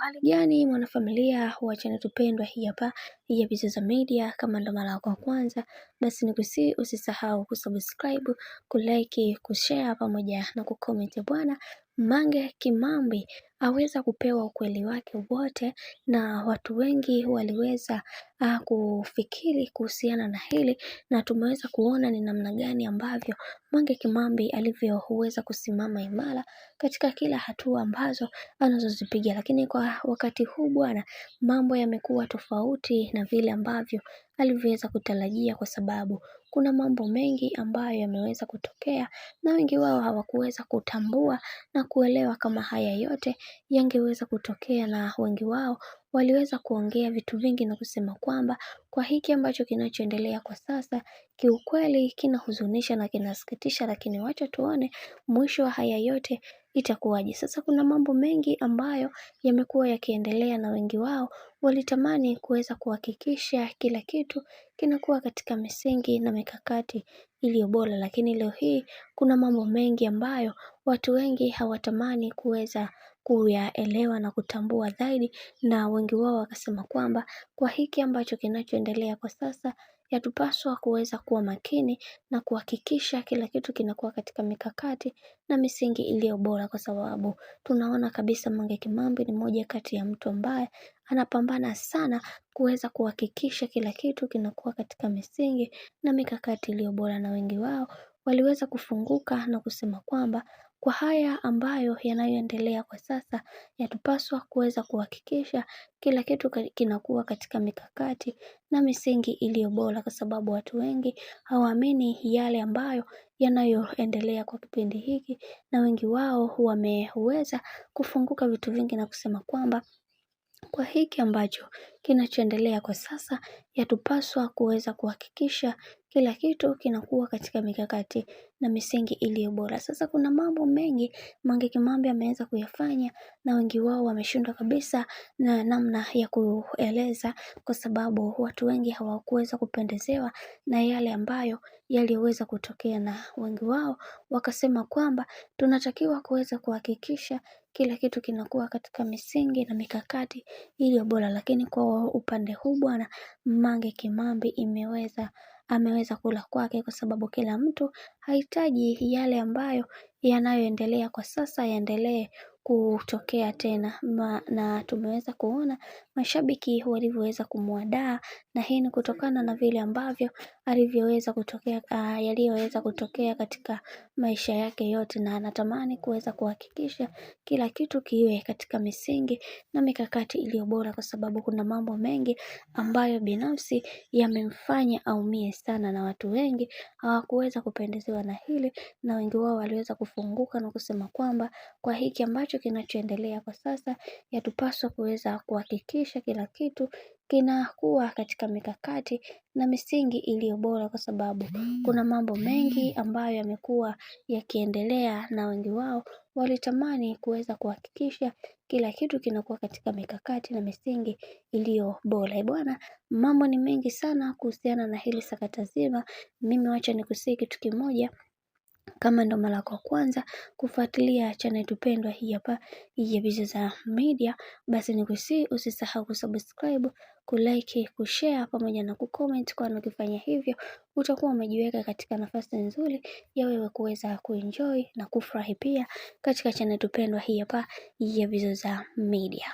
Hali gani mwanafamilia wa channel tupendwa hii hapa ya Bizoza Media. Kama ndo mara yako ya kwanza, basi usisahau kusubscribe, kulike, kushare pamoja na kucomment. Bwana Mange Kimambi aweza kupewa ukweli wake wote, na watu wengi waliweza kufikiri kuhusiana na hili, na tumeweza kuona ni namna gani ambavyo Mange Kimambi alivyoweza kusimama imara katika kila hatua ambazo anazozipiga. Lakini kwa wakati huu bwana, mambo yamekuwa tofauti na vile ambavyo alivyoweza kutarajia, kwa sababu kuna mambo mengi ambayo yameweza kutokea na wengi wao hawakuweza kutambua na kuelewa kama haya yote yangeweza kutokea, na wengi wao waliweza kuongea vitu vingi na kusema kwamba kwa hiki ambacho kinachoendelea kwa sasa kiukweli kinahuzunisha na kinasikitisha, lakini wacha tuone mwisho wa haya yote itakuwaje. Sasa kuna mambo mengi ambayo yamekuwa yakiendelea, na wengi wao walitamani kuweza kuhakikisha kila kitu kinakuwa katika misingi na mikakati iliyo bora, lakini leo hii kuna mambo mengi ambayo watu wengi hawatamani kuweza kuyaelewa na kutambua zaidi, na wengi wao wakasema kwamba kwa hiki ambacho kinachoendelea kwa sasa yatupaswa kuweza kuwa makini na kuhakikisha kila kitu kinakuwa katika mikakati na misingi iliyo bora, kwa sababu tunaona kabisa Mange Kimambi ni moja kati ya mtu ambaye anapambana sana kuweza kuhakikisha kila kitu kinakuwa katika misingi na mikakati iliyo bora, na wengi wao waliweza kufunguka na kusema kwamba kwa haya ambayo yanayoendelea kwa sasa yatupaswa kuweza kuhakikisha kila kitu kinakuwa katika mikakati na misingi iliyo bora, kwa sababu watu wengi hawaamini yale ambayo yanayoendelea kwa kipindi hiki, na wengi wao wameweza kufunguka vitu vingi na kusema kwamba kwa hiki ambacho kinachoendelea kwa sasa yatupaswa kuweza kuhakikisha kila kitu kinakuwa katika mikakati na misingi iliyo bora. Sasa kuna mambo mengi Mange Kimambi ameweza kuyafanya, na wengi wao wameshindwa kabisa na namna ya kueleza, kwa sababu watu wengi hawakuweza kupendezewa na yale ambayo yaliweza kutokea, na wengi wao wakasema kwamba tunatakiwa kuweza kuhakikisha kila kitu kinakuwa katika misingi na mikakati iliyo bora. Lakini kwa upande huu bwana, Mange Kimambi ameweza kula kwake, kwa sababu kila mtu hahitaji yale ambayo yanayoendelea kwa sasa yaendelee kutokea tena, na tumeweza kuona mashabiki walivyoweza kumwadaa, na hii ni kutokana na vile ambavyo yaliyoweza kutokea katika maisha yake yote, na anatamani kuweza kuhakikisha kila kitu kiwe katika misingi na mikakati iliyo bora, kwa sababu kuna mambo mengi ambayo binafsi yamemfanya aumie sana, na watu wengi hawakuweza kupendezewa na hili, na wengi wao waliweza kufunguka na kusema kwamba kwa hiki ambacho kinachoendelea kwa sasa yatupaswa kuweza kuhakikisha kila kitu kinakuwa katika mikakati na misingi iliyo bora, kwa sababu kuna mambo mengi ambayo yamekuwa yakiendelea, na wengi wao walitamani kuweza kuhakikisha kila kitu kinakuwa katika mikakati na misingi iliyo bora. Bwana, mambo ni mengi sana kuhusiana na hili sakata zima. Mimi wacha nikusihi kitu kimoja, kama ndo mara yako kwanza kufuatilia channel tupendwa hii hapa ya Bizoza Media, basi nikusihi usisahau kusubscribe, kulike, kushare pamoja na kucomment, kwani ukifanya hivyo utakuwa umejiweka katika nafasi nzuri ya wewe kuweza kuenjoy na kufurahi pia katika channel tupendwa hii hapa ya Bizoza Media.